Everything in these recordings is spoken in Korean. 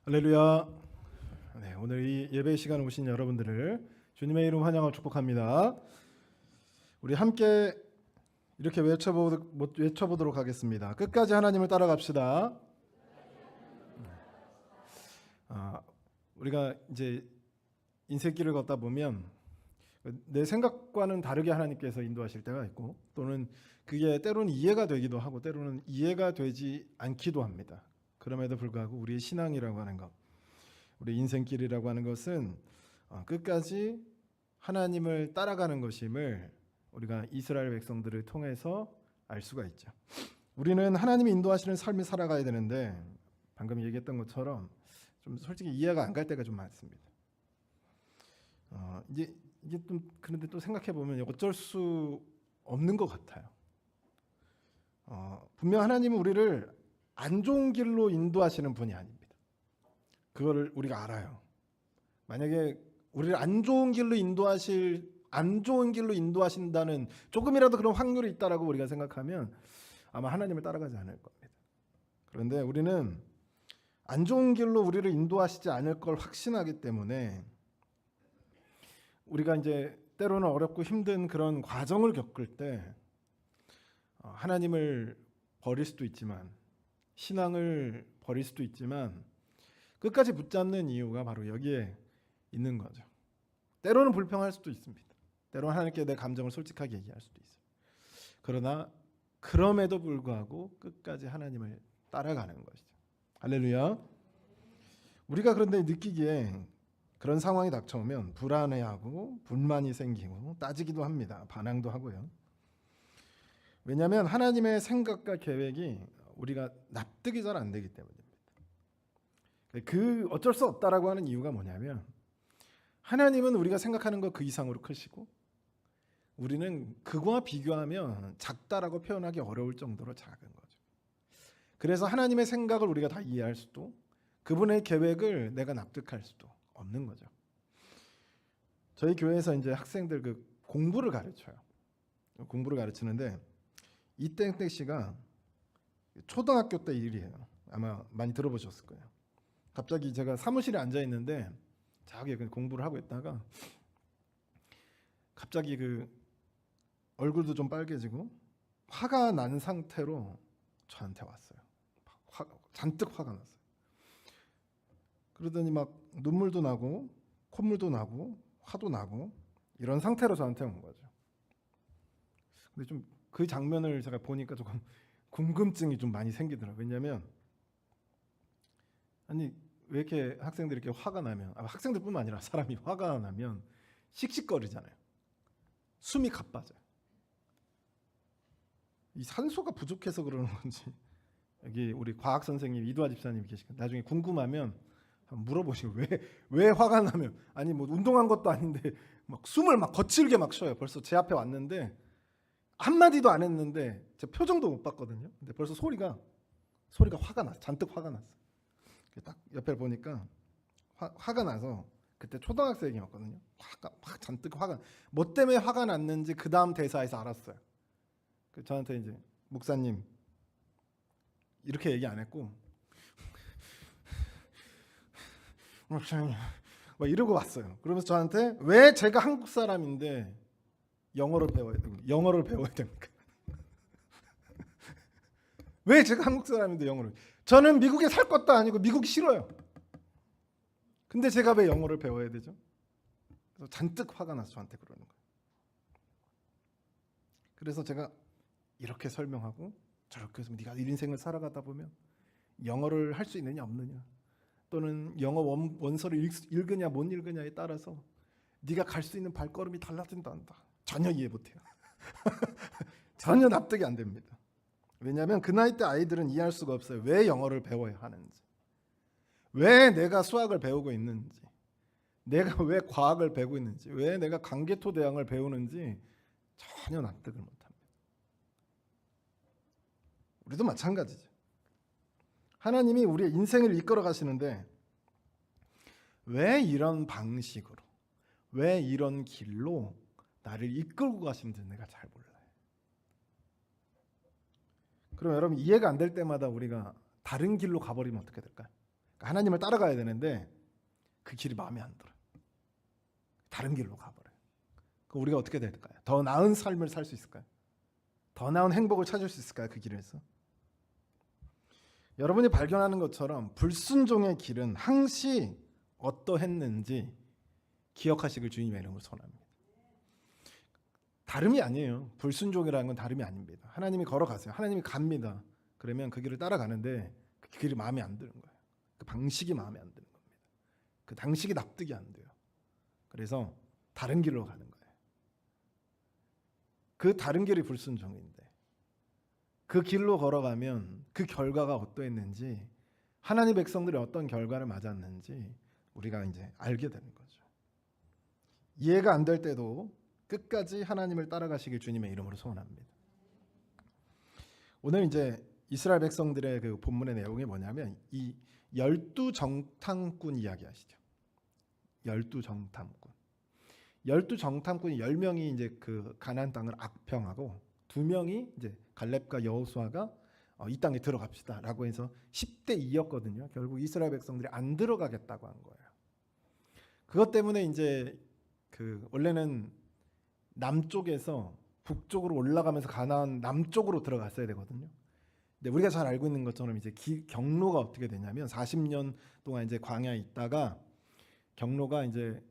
할렐루야. 네, 오늘 이 예배 시간에 오신 여러분들을 주님의 이름 환영하고 축복합니다. 우리 함께 이렇게 외쳐보도록 하겠습니다. 끝까지 하나님을 따라갑시다. 우리가 이제 인생길을 걷다 보면 내 생각과는 다르게 하나님께서 인도하실 때가 있고, 또는 그게 때로는 이해가 되기도 하고 때로는 이해가 되지 않기도 합니다. 그럼에도 불구하고 우리의 신앙이라고 하는 것, 우리 인생길이라고 하는 것은 끝까지 하나님을 따라가는 것임을 우리가 이스라엘 백성들을 통해서 알 수가 있죠. 우리는 하나님이 인도하시는 삶을 살아가야 되는데, 방금 얘기했던 것처럼 좀 솔직히 이해가 안 갈 때가 좀 많습니다. 이게 좀, 그런데 또 생각해 보면 어쩔 수 없는 것 같아요. 분명 하나님은 우리를 안 좋은 길로 인도하시는 분이 아닙니다. 그거를 우리가 알아요. 만약에 우리를 안 좋은 길로 인도하신다는 조금이라도 그런 확률이 있다라고 우리가 생각하면 아마 하나님을 따라가지 않을 겁니다. 그런데 우리는 안 좋은 길로 우리를 인도하시지 않을 걸 확신하기 때문에 우리가 이제 때로는 어렵고 힘든 그런 과정을 겪을 때 하나님을 버릴 수도 있지만, 신앙을 버릴 수도 있지만, 끝까지 붙잡는 이유가 바로 여기에 있는 거죠. 때로는 불평할 수도 있습니다. 때로는 하나님께 내 감정을 솔직하게 얘기할 수도 있어요. 그러나 그럼에도 불구하고 끝까지 하나님을 따라가는 것이죠. 할렐루야. 우리가 그런데 느끼기에 그런 상황이 닥쳐오면 불안해하고 불만이 생기고 따지기도 합니다. 반항도 하고요. 왜냐하면 하나님의 생각과 계획이 우리가 납득이 잘 안 되기 때문입니다. 그 어쩔 수 없다라고 하는 이유가 뭐냐면, 하나님은 우리가 생각하는 것 그 이상으로 크시고 우리는 그거와 비교하면 작다라고 표현하기 어려울 정도로 작은 거죠. 그래서 하나님의 생각을 우리가 다 이해할 수도, 그분의 계획을 내가 납득할 수도 없는 거죠. 저희 교회에서 이제 학생들 그 공부를 가르쳐요. 공부를 가르치는데 이땡땡 씨가 초등학교 때 일이에요. 아마 많이 들어보셨을 거예요. 갑자기 제가 사무실에 앉아 있는데 저기 공부를 하고 있다가 갑자기 그 얼굴도 좀 빨개지고 화가 난 상태로 저한테 왔어요. 잔뜩 화가 났어요. 그러더니 막 눈물도 나고 콧물도 나고 화도 나고 이런 상태로 저한테 온 거죠. 근데 좀 그 장면을 제가 보니까 조금 궁금증이 좀 많이 생기더라고요. 왜냐하면 아니 왜 이렇게 학생들이 이렇게 화가 나면, 학생들뿐만 아니라 사람이 화가 나면 씩씩거리잖아요. 숨이 가빠져요. 이 산소가 부족해서 그러는 건지, 여기 우리 과학 선생님 이두아 집사님이 계시거든요. 나중에 궁금하면 한번 물어보시고, 왜 화가 나면, 아니 뭐 운동한 것도 아닌데 막 숨을 막 거칠게 막 쉬어요. 벌써 제 앞에 왔는데 한마디도 안 했는데 제 표정도 못 봤거든요. 근데 벌써 소리가 화가 났어. 잔뜩 화가 났어. 딱 옆에 보니까 화가 나서, 그때 초등학생이었거든요. 잔뜩 화가, 뭐 때문에 화가 났는지 그 다음 대사에서 알았어요. 저한테 이제 목사님 이렇게 얘기 안 했고 목사님 막 이러고 왔어요. 그러면서 저한테 왜 제가 한국 사람인데 영어를 배워야 됩니까? 왜 제가 한국 사람인데 영어를? 저는 미국에 살 것도 아니고 미국이 싫어요. 근데 제가 왜 영어를 배워야 되죠? 그래서 잔뜩 화가 나서 저한테 그러는 거예요. 그래서 제가 이렇게 설명하고 저렇게 해서, 네가 인생을 살아가다 보면 영어를 할 수 있느냐 없느냐, 또는 영어 원서를 읽으냐 못 읽으냐에 따라서 네가 갈 수 있는 발걸음이 달라진단다. 전혀 이해 못해요. 전혀 납득이 안 됩니다. 왜냐하면 그 나이 때 아이들은 이해할 수가 없어요. 왜 영어를 배워야 하는지, 왜 내가 수학을 배우고 있는지, 내가 왜 과학을 배우고 있는지, 왜 내가 강계토 대왕을 배우는지 전혀 납득을 못합니다. 우리도 마찬가지죠. 하나님이 우리의 인생을 이끌어 가시는데 왜 이런 방식으로, 왜 이런 길로 나를 이끌고 가시는지 내가 잘 몰라요. 그럼 여러분, 이해가 안 될 때마다 우리가 다른 길로 가버리면 어떻게 될까요? 하나님을 따라가야 되는데 그 길이 마음에 안 들어. 다른 길로 가버려요. 그럼 우리가 어떻게 될까요? 더 나은 삶을 살 수 있을까요? 더 나은 행복을 찾을 수 있을까요? 그 길에서? 여러분이 발견하는 것처럼 불순종의 길은 항시 어떠했는지 기억하시길 주님의 이름으로 선언합니다. 다름이 아니에요. 불순종이라는 건 다름이 아닙니다. 하나님이 걸어가세요. 하나님이 갑니다. 그러면 그 길을 따라가는데 그 길이 마음에 안 드는 거예요. 그 방식이 마음에 안 드는 겁니다. 그 방식이 납득이 안 돼요. 그래서 다른 길로 가는 거예요. 그 다른 길이 불순종인데 그 길로 걸어가면 그 결과가 어떠했는지, 하나님 백성들이 어떤 결과를 맞았는지 우리가 이제 알게 되는 거죠. 이해가 안 될 때도 끝까지 하나님을 따라가시길 주님의 이름으로 소원합니다. 오늘 이제 이스라엘 백성들의 그 본문의 내용이 뭐냐면 이 12정탐꾼 이야기 아시죠? 12정탐꾼. 12정탐꾼이 10명이 이제 그 가나안 땅을 악평하고 2명이 이제 갈렙과 여호수아가 이 땅에 들어갑시다라고 해서 10대 2였거든요. 결국 이스라엘 백성들이 안 들어가겠다고 한 거예요. 그것 때문에 이제 그 원래는 남쪽에서 북쪽으로 올라가면서 가나안 남쪽으로 들어갔어야 되거든요. 근데 우리가 잘 알고 있는 것처럼 이제 경로가 어떻게 되냐면 40년 동안 이제 광야에 있다가 경로가 이제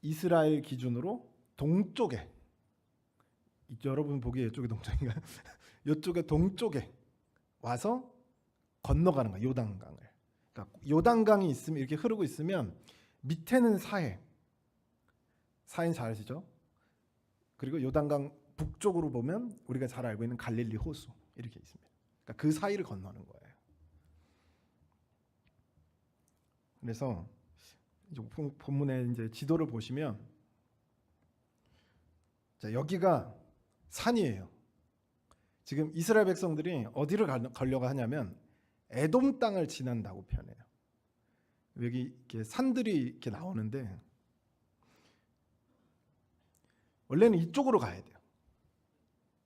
이스라엘 기준으로 동쪽에, 여러분 보기에 이쪽이 동쪽인가요? 이쪽에 동쪽에 와서 건너가는 거예요. 요단강을. 그러니까 요단강이 있으면 이렇게 흐르고 있으면 밑에는 사해. 사해는 잘 아시죠? 그리고 요단강 북쪽으로 보면 우리가 잘 알고 있는 갈릴리 호수 이렇게 있습니다. 그러니까 그 사이를 건너는 거예요. 그래서 본문에 이제 지도를 보시면 자, 여기가 산이에요. 지금 이스라엘 백성들이 어디를 가려고 하냐면 에돔 땅을 지난다고 표현해요. 여기 이렇게 산들이 이렇게 나오는데 원래는 이쪽으로 가야 돼요.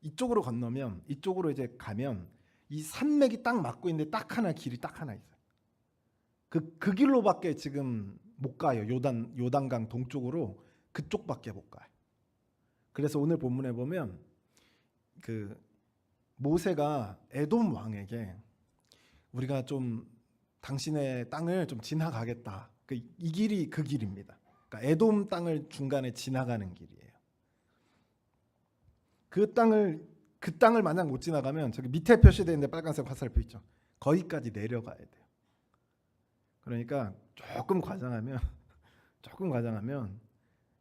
이쪽으로 건너면 이쪽으로 이제 가면 이 산맥이 딱 막고 있는데 딱 하나 길이 딱 하나 있어요. 그 길로밖에 지금 못 가요. 요단강 동쪽으로 그쪽밖에 못 가요. 그래서 오늘 본문에 보면 그 모세가 에돔 왕에게 우리가 좀 당신의 땅을 좀 지나가겠다. 이 길이 그 길입니다. 그러니까 에돔 땅을 중간에 지나가는 길이에요. 그 땅을 만약 못 지나가면 저기 밑에 표시되어 있는데 빨간색 화살표 있죠. 거기까지 내려가야 돼요. 그러니까 조금 과장하면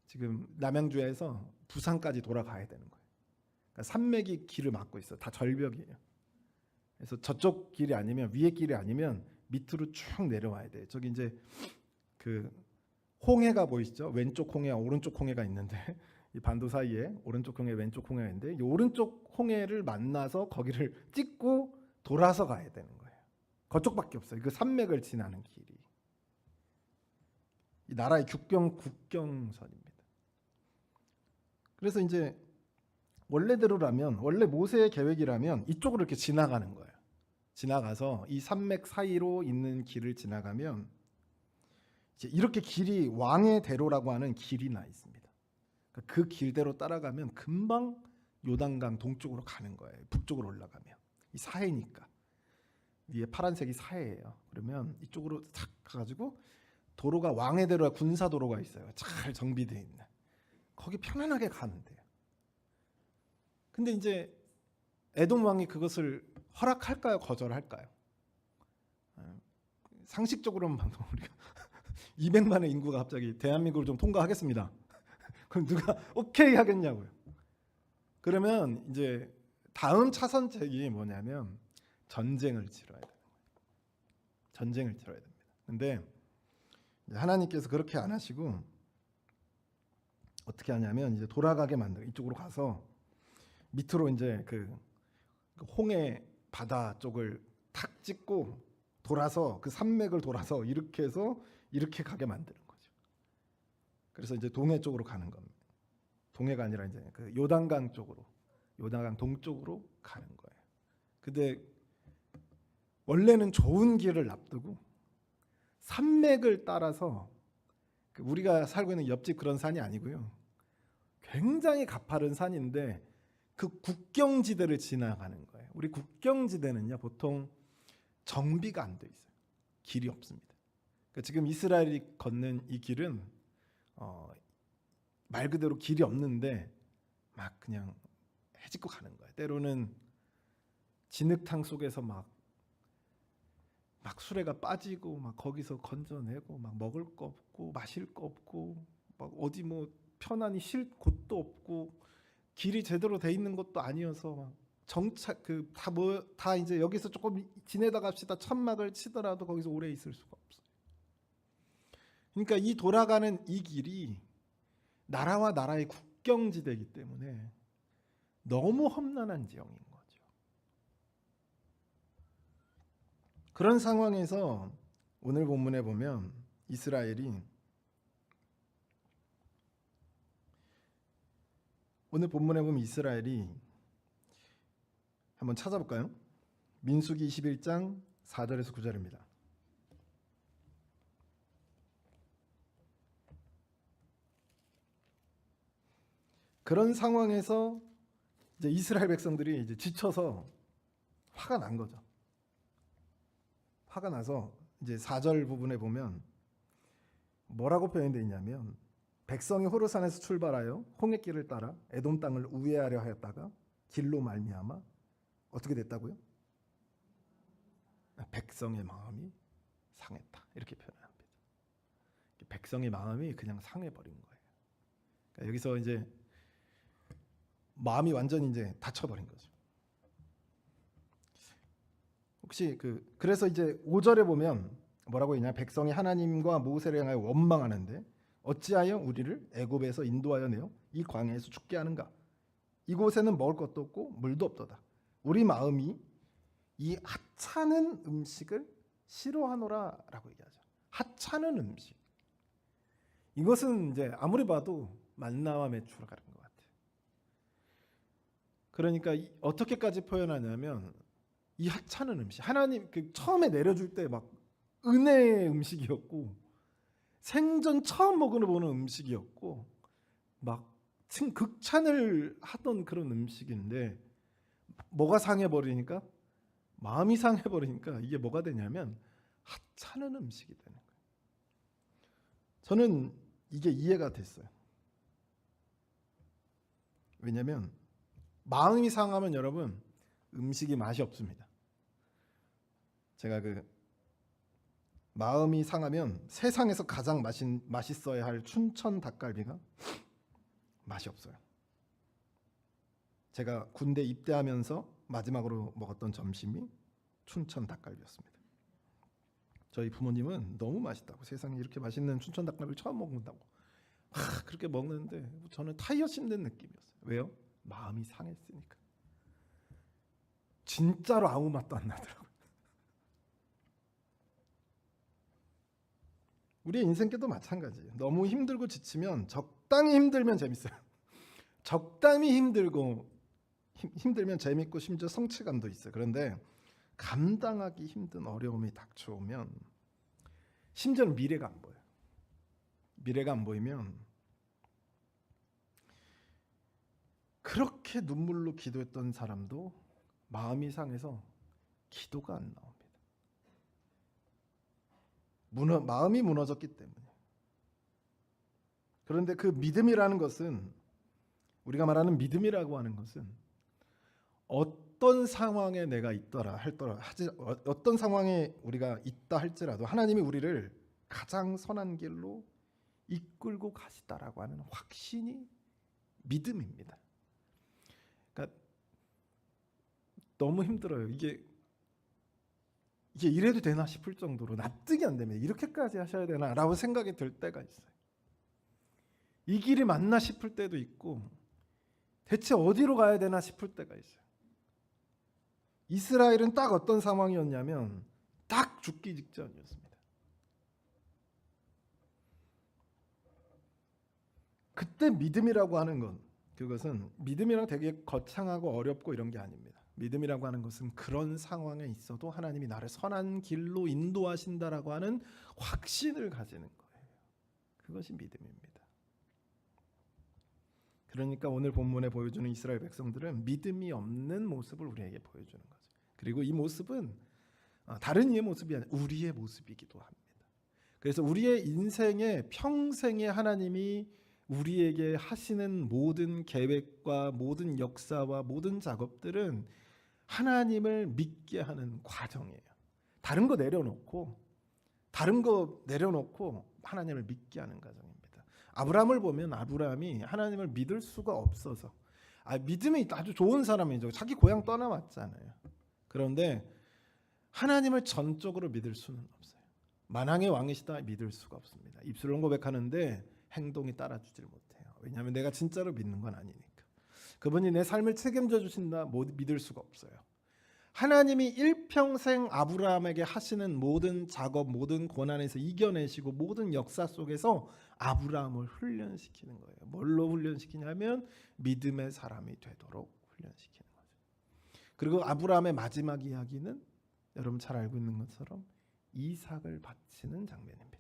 지금 남양주에서 부산까지 돌아가야 되는 거예요. 그러니까 산맥이 길을 막고 있어요. 다 절벽이에요. 그래서 저쪽 길이 아니면 위에 길이 아니면 밑으로 쭉 내려와야 돼요. 저기 이제 그 홍해가 보이시죠? 왼쪽 홍해와 오른쪽 홍해가 있는데 이 반도 사이에 오른쪽 홍해, 왼쪽 홍해가 있는데 이 오른쪽 홍해를 만나서 거기를 찍고 돌아서 가야 되는 거예요. 그쪽밖에 없어요. 그 산맥을 지나는 길이. 이 나라의 국경선입니다. 그래서 이제 원래대로라면, 원래 모세의 계획이라면 이쪽으로 이렇게 지나가는 거예요. 지나가서 이 산맥 사이로 있는 길을 지나가면 이제 이렇게 길이 왕의 대로라고 하는 길이 나 있습니다. 그 길대로 따라가면 금방 요단강 동쪽으로 가는 거예요. 북쪽으로 올라가면 이 사해니까 위에 파란색이 사해예요. 그러면 이쪽으로 탁 가가지고 도로가 왕의 대로와 군사 도로가 있어요. 잘 정비되어 있는. 거기 편안하게 가면 돼요. 근데 이제 에돔 왕이 그것을 허락할까요? 거절할까요? 상식적으로는 우리가 200만의 인구가 갑자기 대한민국을 좀 통과하겠습니다. 그럼 누가 오케이 하겠냐고요. 그러면 이제 다음 차선책이 뭐냐면 전쟁을 치러야 돼요. 전쟁을 치러야 됩니다. 근데 하나님께서 그렇게 안 하시고 어떻게 하냐면 이제 돌아가게 만들어 이쪽으로 가서 밑으로 이제 그 홍해 바다 쪽을 탁 찍고 돌아서 그 산맥을 돌아서 이렇게 해서 이렇게 가게 만드는 거죠. 그래서 이제 동해 쪽으로 가는 겁니다. 동해가 아니라 이제 그 요단강 쪽으로, 요단강 동쪽으로 가는 거예요. 근데 원래는 좋은 길을 앞두고 산맥을 따라서 우리가 살고 있는 옆집 그런 산이 아니고요. 굉장히 가파른 산인데 그 국경지대를 지나가는 거예요. 우리 국경지대는요 보통 정비가 안 돼 있어요. 길이 없습니다. 그러니까 지금 이스라엘이 걷는 이 길은 말 그대로 길이 없는데 막 그냥 해집고 가는 거예요. 때로는 진흙탕 속에서 막 수레가 빠지고 막 거기서 건져내고 막 먹을 거 없고 마실 거 없고 막 어디 뭐 편안히 쉴 곳도 없고 길이 제대로 돼 있는 것도 아니어서 막 정착 다 이제 여기서 조금 지내다 갑시다 천막을 치더라도 거기서 오래 있을 수가 없어요. 그러니까 이 돌아가는 이 길이 나라와 나라의 국경지대이기 때문에 너무 험난한 지형인 거죠. 그런 상황에서 오늘 본문에 보면 이스라엘이 한번 찾아볼까요? 민수기 21장 4절에서 9절입니다. 그런 상황에서 이제 이스라엘 백성들이 이제 지쳐서 화가 난 거죠. 화가 나서 이제 4절 부분에 보면 뭐라고 표현되어 있냐면 백성이 호르산에서 출발하여 홍해길을 따라 에돔 땅을 우회하려 하였다가 길로 말미암아 어떻게 됐다고요? 백성의 마음이 상했다. 이렇게 표현합니다. 백성의 마음이 그냥 상해버린 거예요. 그러니까 여기서 이제 마음이 완전히 이제 닫혀버린 거죠. 혹시 그래서 이제 5절에 보면 뭐라고 했냐? 백성이 하나님과 모세를 향하여 원망하는데 어찌하여 우리를 애굽에서 인도하여 내어 이 광야에서 죽게 하는가? 이곳에는 먹을 것도 없고 물도 없도다. 우리 마음이 이 하찮은 음식을 싫어하노라라고 얘기하죠. 하찮은 음식. 이것은 이제 아무리 봐도 만나와 메추라 가는 것 같아요. 그러니까 어떻게까지 표현하냐면 이 하찮은 음식, 하나님 처음에 내려줄 때 막 은혜의 음식이었고 생전 처음 먹어보는 음식이었고 막 극찬을 하던 그런 음식인데 뭐가 상해버리니까 마음이 상해버리니까 이게 뭐가 되냐면 하찮은 음식이 되는 거예요. 저는 이게 이해가 됐어요. 왜냐하면 마음이 상하면 여러분 음식이 맛이 없습니다. 제가 마음이 상하면 세상에서 가장 맛있어야 할 춘천 닭갈비가 맛이 없어요. 제가 군대 입대하면서 마지막으로 먹었던 점심이 춘천 닭갈비였습니다. 저희 부모님은 너무 맛있다고, 세상에 이렇게 맛있는 춘천 닭갈비를 처음 먹는다고 그렇게 먹는데 저는 타이어 씹는 느낌이었어요. 왜요? 마음이 상했으니까. 진짜로 아무 맛도 안 나더라고요. 우리의 인생께도 마찬가지예요. 너무 힘들고 지치면 적당히 힘들면 재밌어요. 적당히 힘들면 재밌고 심지어 성취감도 있어요. 그런데 감당하기 힘든 어려움이 닥쳐오면 심지어는 미래가 안 보여요. 미래가 안 보이면 그렇게 눈물로 기도했던 사람도 마음이 상해서 기도가 안 나옵니다. 마음이 무너졌기 때문에. 그런데 그 믿음이라는 것은, 우리가 말하는 믿음이라고 하는 것은 어떤 상황에 내가 어떤 상황에 우리가 있다 할지라도 하나님이 우리를 가장 선한 길로 이끌고 가시다라고 하는 확신이 믿음입니다. 그러니까 너무 힘들어요. 이게 이래도 되나 싶을 정도로 납득이 안 됩니다. 이렇게까지 하셔야 되나라고 생각이 들 때가 있어요. 이 길이 맞나 싶을 때도 있고 대체 어디로 가야 되나 싶을 때가 있어요. 이스라엘은 딱 어떤 상황이었냐면 딱 죽기 직전이었습니다. 그때 믿음이라고 하는 건, 그것은 믿음이랑 되게 거창하고 어렵고 이런 게 아닙니다. 믿음이라고 하는 것은 그런 상황에 있어도 하나님이 나를 선한 길로 인도하신다라고 하는 확신을 가지는 거예요. 그것이 믿음입니다. 그러니까 오늘 본문에 보여주는 이스라엘 백성들은 믿음이 없는 모습을 우리에게 보여주는 거죠. 그리고 이 모습은 다른 이의 모습이 아니라 우리의 모습이기도 합니다. 그래서 우리의 인생의 평생에 하나님이 우리에게 하시는 모든 계획과 모든 역사와 모든 작업들은 하나님을 믿게 하는 과정이에요. 다른 거 내려놓고 하나님을 믿게 하는 과정입니다. 아브라함을 보면 아브라함이 하나님을 믿을 수가 없어서 믿음이 아주 좋은 사람이죠. 자기 고향 떠나왔잖아요. 그런데 하나님을 전적으로 믿을 수는 없어요. 만왕의 왕이시다 믿을 수가 없습니다. 입술로 고백하는데 행동이 따라주질 못해요. 왜냐하면 내가 진짜로 믿는 건 아니니까. 그분이 내 삶을 책임져 주신다 믿을 수가 없어요. 하나님이 일평생 아브라함에게 하시는 모든 작업, 모든 고난에서 이겨내시고 모든 역사 속에서 아브라함을 훈련시키는 거예요. 뭘로 훈련시키냐면 믿음의 사람이 되도록 훈련시키는 거죠. 그리고 아브라함의 마지막 이야기는 여러분 잘 알고 있는 것처럼 이삭을 바치는 장면입니다.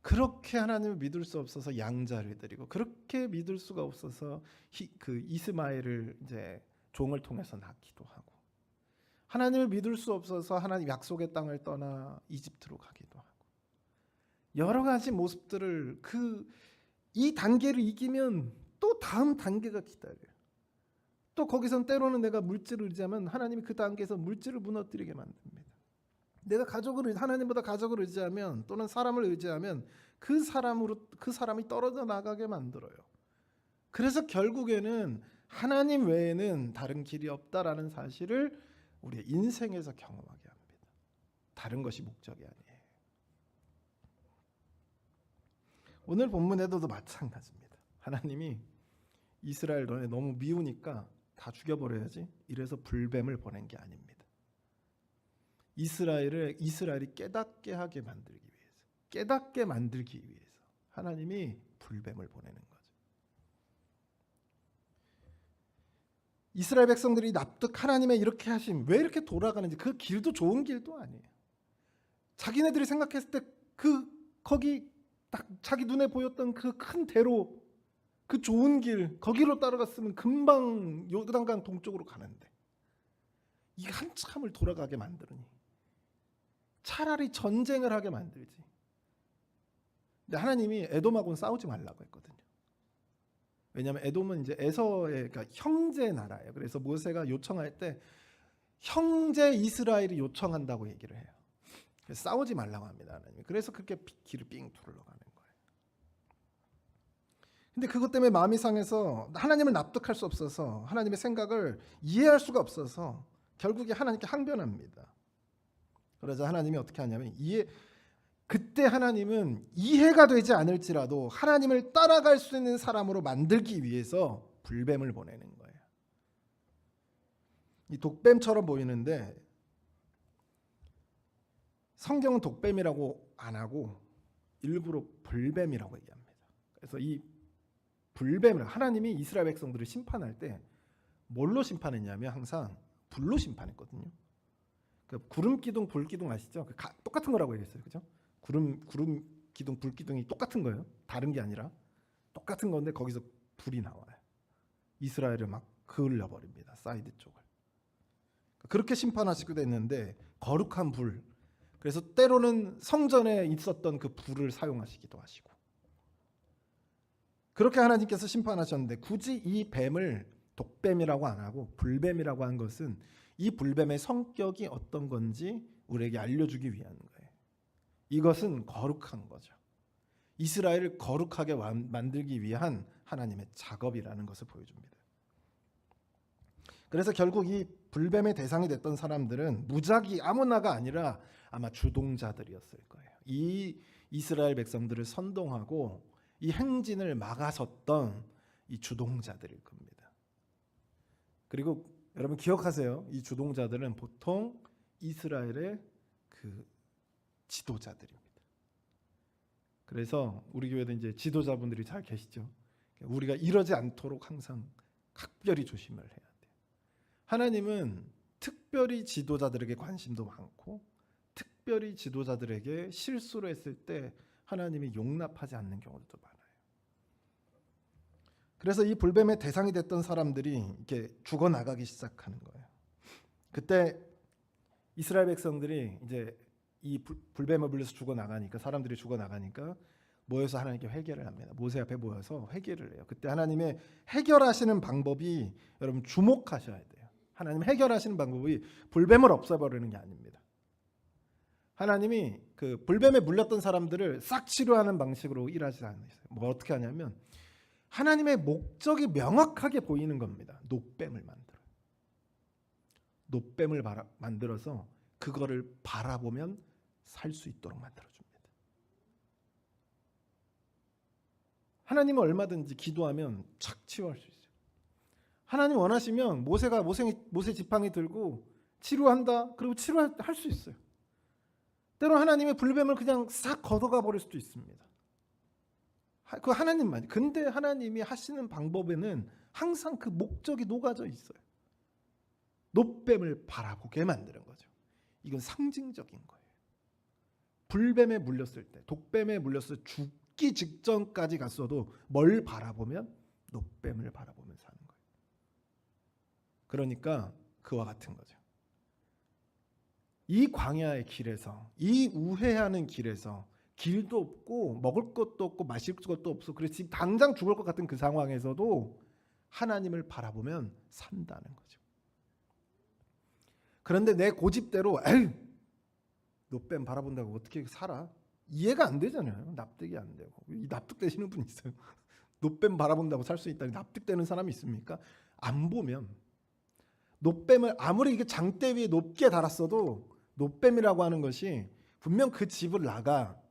그렇게 하나님을 믿을 수 없어서 양자를 드리고, 그렇게 믿을 수가 없어서 그 이스마엘을 이제 종을 통해서 낳기도 하고, 하나님을 믿을 수 없어서 하나님 약속의 땅을 떠나 이집트로 가기도 하고, 여러 가지 모습들을 이 단계를 이기면 또 다음 단계가 기다려요. 또 거기선 때로는 내가 물질을 의지하면 하나님이 그 단계에서 물질을 무너뜨리게 만듭니다. 내가 하나님보다 가족을 의지하면 또는 사람을 의지하면 그 사람이 떨어져 나가게 만들어요. 그래서 결국에는 하나님 외에는 다른 길이 없다라는 사실을 우리의 인생에서 경험하게 합니다. 다른 것이 목적이 아니에요. 오늘 본문에도 마찬가지입니다. 하나님이 이스라엘 너네 너무 미우니까 다 죽여버려야지 이래서 불뱀을 보낸 게 아닙니다. 이스라엘이 깨닫게 만들기 위해서 하나님이 불뱀을 보내는 거죠. 이스라엘 백성들이 하나님의 이렇게 하심, 왜 이렇게 돌아가는지, 그 길도 좋은 길도 아니에요. 자기네들이 생각했을 때 거기 딱 자기 눈에 보였던 그 큰 대로, 그 좋은 길, 거기로 따라갔으면 금방 요단강 동쪽으로 가는데 이게 한참을 돌아가게 만드느니 차라리 전쟁을 하게 만들지. 근데 하나님이 에돔하고는 싸우지 말라고 했거든요. 왜냐하면 에돔은 이제 에서의 그러니까 형제 나라예요. 그래서 모세가 요청할 때 형제 이스라엘이 요청한다고 얘기를 해요. 그래서 싸우지 말라고 합니다, 하나님이. 그래서 그렇게 길을 삥 둘러가는 거예요. 근데 그것 때문에 마음이 상해서 하나님을 납득할 수 없어서, 하나님의 생각을 이해할 수가 없어서 결국에 하나님께 항변합니다. 그러자 하나님이 어떻게 하냐면 그때 하나님은 이해가 되지 않을지라도 하나님을 따라갈 수 있는 사람으로 만들기 위해서 불뱀을 보내는 거예요. 이 독뱀처럼 보이는데 성경은 독뱀이라고 안 하고 일부러 불뱀이라고 얘기합니다. 그래서 이 불뱀을 하나님이 이스라엘 백성들을 심판할 때 뭘로 심판했냐면 항상 불로 심판했거든요. 그 구름 기둥, 불 기둥 아시죠? 똑같은 거라고 얘기했어요, 그죠? 구름 기둥, 불 기둥이 똑같은 거예요. 다른 게 아니라 똑같은 건데 거기서 불이 나와요. 이스라엘을 막 그을려 버립니다. 사이드 쪽을. 그렇게 심판하시기도 했는데 거룩한 불. 그래서 때로는 성전에 있었던 그 불을 사용하시기도 하시고. 그렇게 하나님께서 심판하셨는데 굳이 이 뱀을 독뱀이라고 안 하고 불뱀이라고 한 것은 이 불뱀의 성격이 어떤 건지 우리에게 알려주기 위한 거예요. 이것은 거룩한 거죠. 이스라엘을 거룩하게 만들기 위한 하나님의 작업이라는 것을 보여줍니다. 그래서 결국 이 불뱀의 대상이 됐던 사람들은 무작위 아무나가 아니라 아마 주동자들이었을 거예요. 이 이스라엘 백성들을 선동하고 이 행진을 막아섰던 이 주동자들일 겁니다. 그리고 여러분 기억하세요. 이 주동자들은 보통 이스라엘의 그 지도자들입니다. 그래서 우리 교회도 이제 지도자분들이 잘 계시죠. 우리가 이러지 않도록 항상 각별히 조심을 해야 돼요. 하나님은 특별히 지도자들에게 관심도 많고 특별히 지도자들에게 실수를 했을 때 하나님이 용납하지 않는 경우도 많아요. 그래서 이 불뱀의 대상이 됐던 사람들이 이렇게 죽어나가기 시작하는 거예요. 그때 이스라엘 백성들이 이제 이 불뱀에 물려서 죽어나가니까, 사람들이 죽어나가니까 모여서 하나님께 회개를 합니다. 모세 앞에 모여서 회개를 해요. 그때 하나님의 해결하시는 방법이, 여러분 주목하셔야 돼요. 하나님 해결하시는 방법이 불뱀을 없애버리는 게 아닙니다. 하나님이 그 불뱀에 물렸던 사람들을 싹 치료하는 방식으로 일하지 않으세요. 뭐 어떻게 하냐면 하나님의 목적이 명확하게 보이는 겁니다. 노뱀을 만들어요. 노뱀을 만들어서 그거를 바라보면 살 수 있도록 만들어줍니다. 하나님은 얼마든지 기도하면 착 치유할 수 있어요. 하나님 원하시면 모세 지팡이 들고 치료한다. 그리고 치료할 수 있어요. 때로 하나님의 불뱀을 그냥 싹 걷어가 버릴 수도 있습니다. 그 하나님만. 근데 하나님이 하시는 방법에는 항상 그 목적이 녹아져 있어요. 노뱀을 바라보게 만드는 거죠. 이건 상징적인 거예요. 불뱀에 물렸을 때, 독뱀에 물렸을 때 죽기 직전까지 갔어도 뭘 바라보면 노뱀을 바라보면서 사는 거예요. 그러니까 그와 같은 거죠. 이 광야의 길에서, 이 우회하는 길에서 길도 없고 먹을 것도 없고 마실 것도 없어. 그래서 지금 당장 죽을 것 같은 그 상황에서도 하나님을 바라보면 산다는 거죠. 그런데 내 고집대로 노뱀 바라본다고 어떻게 살아? 이해가 안 되잖아요. 납득이 안 되고. 납득되시는 분 있어요? 노뱀 바라본다고 살 수 있다니 납득되는 사람이 있습니까? 안 보면 노뱀을 아무리 이게 장대 위에 높게 달았어도 노뱀이라고 하는 것이 분명 그 집을 나가,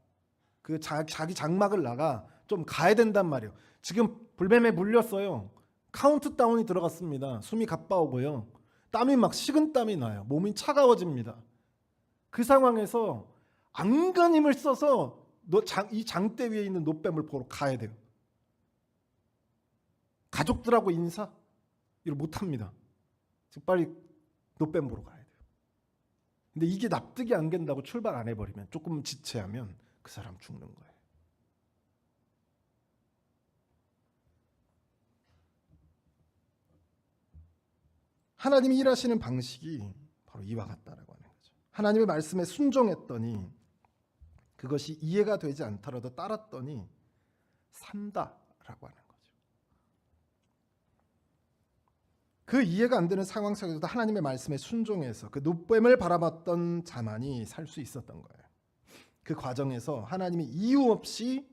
그 자기 장막을 나가 좀 가야 된단 말이에요. 지금 불뱀에 물렸어요. 카운트다운이 들어갔습니다. 숨이 가빠오고요. 땀이 막 식은땀이 나요. 몸이 차가워집니다. 그 상황에서 안간힘을 써서 이 장대 위에 있는 노뱀을 보러 가야 돼요. 가족들하고 인사 이걸 못합니다. 지금 빨리 노뱀 보러 가야 돼요. 근데 이게 납득이 안 된다고 출발 안 해버리면, 조금 지체하면 그 사람 죽는 거예요. 하나님이 일하시는 방식이 바로 이와 같다라고 하는 거죠. 하나님의 말씀에 순종했더니, 그것이 이해가 되지 않더라도 따랐더니 산다라고 하는 거죠. 그 이해가 안 되는 상황 속에서도 하나님의 말씀에 순종해서 그 노뱀을 바라봤던 자만이 살 수 있었던 거예요. 그 과정에서 하나님이 이유 없이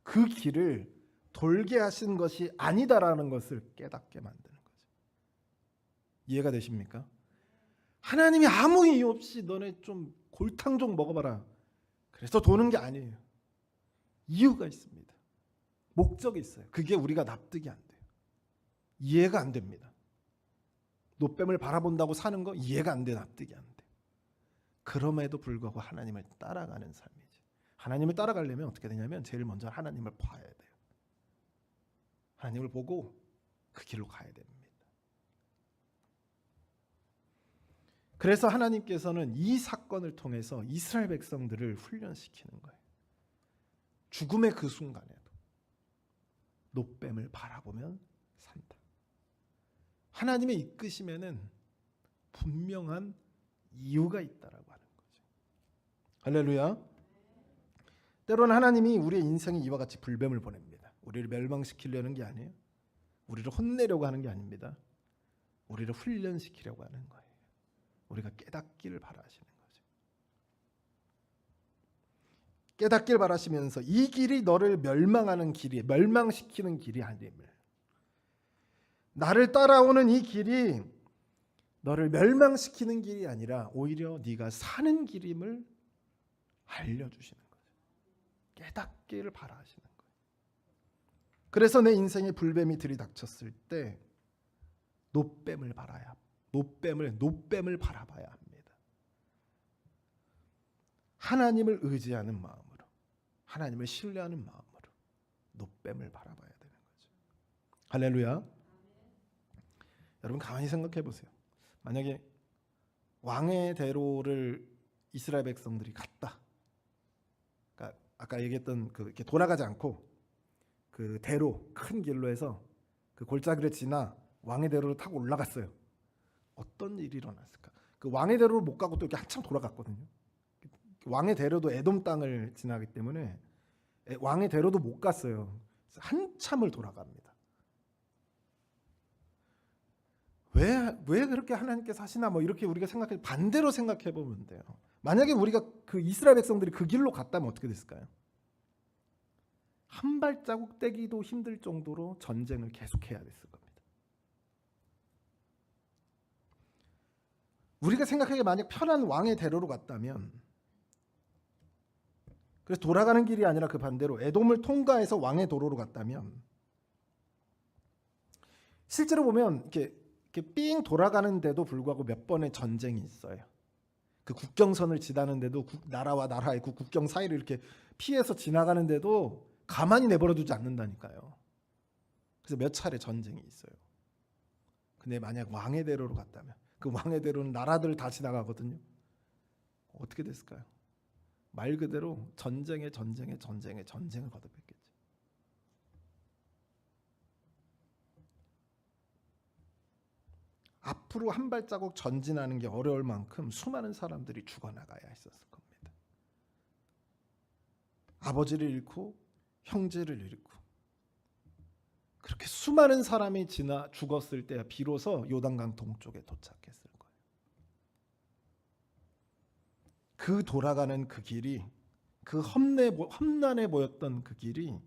그 길을 돌게 하신 것이 아니다라는 것을 깨닫게 만드는 거죠. 이해가 되십니까? 하나님이 아무 이유 없이 너네 좀 골탕 좀 먹어봐라, 그래서 도는 게 아니에요. 이유가 있습니다. 목적이 있어요. 그게 우리가 납득이 안 돼요. 이해가 안 됩니다. 노뱀을 바라본다고 사는 거 이해가 안 돼, 납득이 안 돼. 그럼에도 불구하고 하나님을 따라가는 삶이지. 하나님을 따라가려면 어떻게 되냐면 제일 먼저 하나님을 봐야 돼요. 하나님을 보고 그 길로 가야 됩니다. 그래서 하나님께서는 이 사건을 통해서 이스라엘 백성들을 훈련시키는 거예요. 죽음의 그 순간에도 노뱀을 바라보면 산다. 하나님의 이끄심에는 분명한 이유가 있다라고 하는 거죠. 할렐루야. 때로는 하나님이 우리의 인생에 이와 같이 불뱀을 보냅니다. 우리를 멸망시키려는 게 아니에요. 우리를 혼내려고 하는 게 아닙니다. 우리를 훈련시키려고 하는 거예요. 우리가 깨닫기를 바라시는 거죠. 깨닫기를 바라시면서 이 길이 너를 멸망하는 길이, 멸망시키는 길이 아님을, 나를 따라오는 이 길이 너를 멸망시키는 길이 아니라 오히려 네가 사는 길임을 알려주시는 거죠. 깨닫기를 바라시는 거예요. 그래서 내 인생에 불뱀이 들이닥쳤을 때 노뱀을 바라야, 노뱀을 바라봐야 합니다. 하나님을 의지하는 마음으로, 하나님을 신뢰하는 마음으로 노뱀을 바라봐야 되는 거죠. 할렐루야. 여러분 가만히 생각해 보세요. 만약에 왕의 대로를 이스라엘 백성들이 갔다. 그러니까 아까 얘기했던 그 이렇게 돌아가지 않고 그 대로 큰 길로 해서 그 골짜기를 지나 왕의 대로를 타고 올라갔어요. 어떤 일이 일어났을까? 그 왕의 대로를 못 가고 또 이렇게 한참 돌아갔거든요. 왕의 대로도 에돔 땅을 지나기 때문에 왕의 대로도 못 갔어요. 한참을 돌아갑니다. 왜 그렇게 하나님께서 하시나 뭐 이렇게 우리가 생각해 반대로 생각해 보면 돼요. 만약에 우리가 그 이스라엘 백성들이 그 길로 갔다면 어떻게 됐을까요? 한 발자국 떼기도 힘들 정도로 전쟁을 계속해야 됐을 겁니다. 우리가 생각하기에 만약 편한 왕의 대로로 갔다면, 그래서 돌아가는 길이 아니라 그 반대로 에돔을 통과해서 왕의 도로로 갔다면, 실제로 보면 이렇게 삥 돌아가는데도 불구하고 몇 번의 전쟁이 있어요. 그 국경선을 지나는데도 나라와 나라의 그 국경 사이를 이렇게 피해서 지나가는데도 가만히 내버려두지 않는다니까요. 그래서 몇 차례 전쟁이 있어요. 근데 만약 왕의 대로로 갔다면, 그 왕의 대로는 나라들 다 지나가거든요. 어떻게 됐을까요? 말 그대로 전쟁에 전쟁을 거듭했겠죠. 앞으로 한 발자국 전진하는 게 어려울 만큼 수많은 사람들이 죽어나가야 했었을 겁니다. 아버지를 잃고 형제를 잃고 그렇게 수많은 사람이 죽었을 때 비로소 요단강 동쪽에 도착했을 거예요. 그 돌아가는 그 길이, 그 험난해 보였던 그 길이,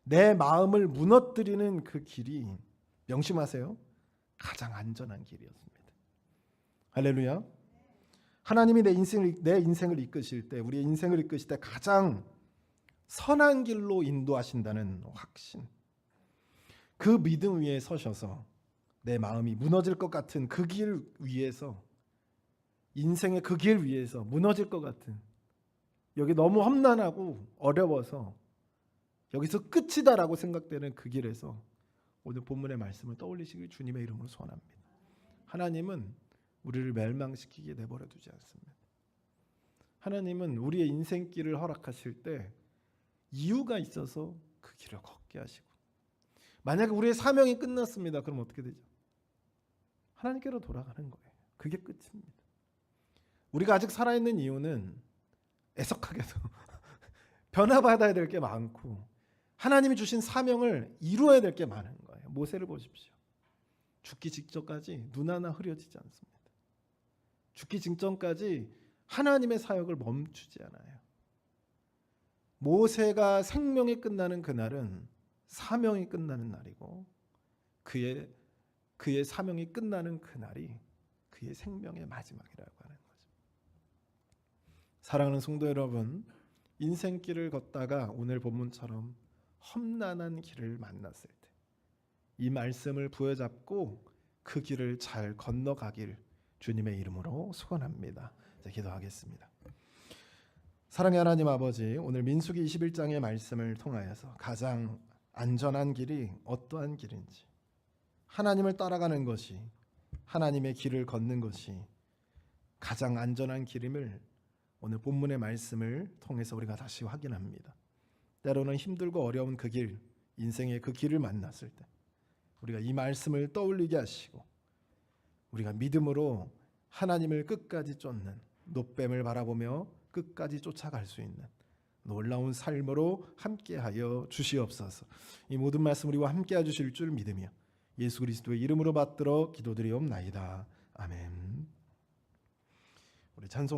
내 마음을 무너뜨리는 그 길이, 명심하세요, 가장 안전한 길이었습니다. 할렐루야. 하나님이 내 인생을 이끄실 때, 우리의 인생을 이끄실 때 가장 선한 길로 인도하신다는 확신, 그 믿음 위에 서셔서 내 마음이 무너질 것 같은 그 길 위에서, 인생의 그 길 위에서 무너질 것 같은, 여기 너무 험난하고 어려워서 여기서 끝이다라고 생각되는 그 길에서 오늘 본문의 말씀을 떠올리시길 주님의 이름으로 소원합니다. 하나님은 우리를 멸망시키게 내버려 두지 않습니다. 하나님은 우리의 인생길을 허락하실 때 이유가 있어서 그 길을 걷게 하시고, 만약에 우리의 사명이 끝났습니다. 그럼 어떻게 되죠? 하나님께로 돌아가는 거예요. 그게 끝입니다. 우리가 아직 살아있는 이유는 애석하게도 변화받아야 될 게 많고 하나님이 주신 사명을 이루어야 될 게 많은 거예요. 모세를 보십시오. 죽기 직전까지 눈 하나 흐려지지 않습니다. 죽기 직전까지 하나님의 사역을 멈추지 않아요. 모세가 생명이 끝나는 그날은 사명이 끝나는 날이고, 그의 사명이 끝나는 그날이 그의 생명의 마지막이라고 하는 거죠. 사랑하는 성도 여러분, 인생길을 걷다가 오늘 본문처럼 험난한 길을 만났을 때 이 말씀을 부여잡고 그 길을 잘 건너가길 주님의 이름으로 소원합니다. 자, 기도하겠습니다. 사랑의 하나님 아버지, 오늘 민수기 21장의 말씀을 통하여서 가장 안전한 길이 어떠한 길인지, 하나님을 따라가는 것이, 하나님의 길을 걷는 것이 가장 안전한 길임을 오늘 본문의 말씀을 통해서 우리가 다시 확인합니다. 때로는 힘들고 어려운 그 길, 인생의 그 길을 만났을 때 우리가 이 말씀을 떠올리게 하시고, 우리가 믿음으로 하나님을 끝까지 쫓는, 놋뱀을 바라보며 끝까지 쫓아갈 수 있는 놀라운 삶으로 함께하여 주시옵소서. 이 모든 말씀 우리와 함께해 주실 줄 믿으며 예수 그리스도의 이름으로 받들어 기도드리옵나이다. 아멘. 우리 찬송